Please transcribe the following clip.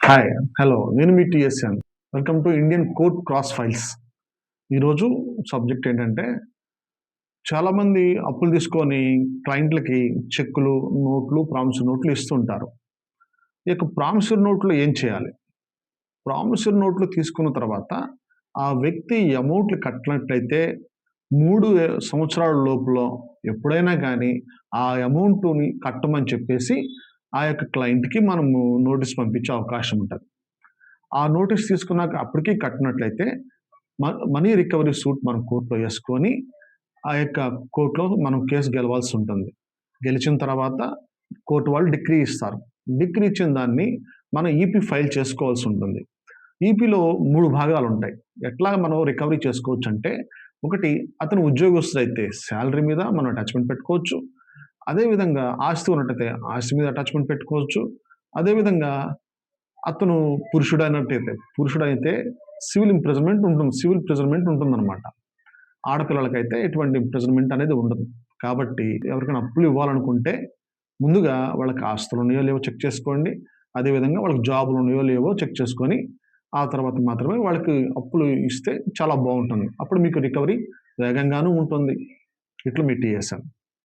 Hi. Hello. నేను మీ T S N. Welcome to Indian court cross files. ఈరోజు సబ్జెక్ట్ ఏంటంటే, చాలామంది అప్పులు తీసుకొని క్లయింట్లకి చెక్కులు, నోట్లు, ప్రామిసరీ నోట్లు ఇస్తుంటారు. ఈ యొక్క ప్రామిసరీ నోట్లు ఏం చేయాలి? ప్రామిసరీ నోట్లు తీసుకున్న తర్వాత ఆ వ్యక్తి అమౌంట్లు కట్టినట్లయితే 3 సంవత్సరాల లోపులో ఎప్పుడైనా కానీ ఆ అమౌంట్‌ని కట్టమని చెప్పేసి ఆ యొక్క క్లయింట్‌కి మనము నోటీస్ పంపించే అవకాశం ఉంటది. ఆ నోటీస్ తీసుకున్నాక అప్పటికి కట్టనట్లయితే మనీ రికవరీ సూట్ మనం కోర్ట్‌లో యేసుకొని, ఆ యొక్క కోర్ట్‌లో మనం కేస్ గెలవాల్సి ఉంటుంది. గెలిచిన తర్వాత కోర్ట్ వాళ్ళు డిక్రీ ఇస్తారు. డిక్రీ ఇచ్చిన దాన్ని మనం ఈపీ ఫైల్ చేసుకోవాల్సి ఉంటుంది. ఈపీలో 3 భాగాలుంటాయి. ఎట్లా మనం రికవరీ చేసుకోవచ్చంటే, ఒకటి అతను ఉద్యోగస్తుడైతే సాలరీ మీద మనం అటాచ్‌మెంట్ పెట్టుకోవచ్చు. అదే విధంగా ఆస్తి ఉన్నట్టయితే ఆస్తి మీద అటాచ్‌మెంట్ పెట్టుకోవచ్చు. అదే విధంగా అతను పురుషుడైతే సివిల్ ఇంప్రిజన్‌మెంట్ ఉంటుంది. సివిల్ ప్రిజన్‌మెంట్ ఉంటుందన్నమాట. ఆడపిల్లలకైతే ఎటువంటి ఇంప్రిజన్‌మెంట్ అనేది ఉండదు. కాబట్టి ఎవరికైనా అప్పులు ఇవ్వాలనుకుంటే ముందుగా వాళ్ళకి ఆస్తులు ఉన్నాయో లేవో చెక్ చేసుకోండి. అదే విధంగా వాళ్ళకి జాబ్‌లు ఉన్నాయో లేవో చెక్ చేసుకొని, ఆ తర్వాత మాత్రమే వాళ్ళకి అప్పులు ఇస్తే చాలా బావుంటుంది. అప్పుడు మీకు రికవరీ వేగంగాను ఉంటుంది. ఇట్లు మీ టీఎస్ఎన్.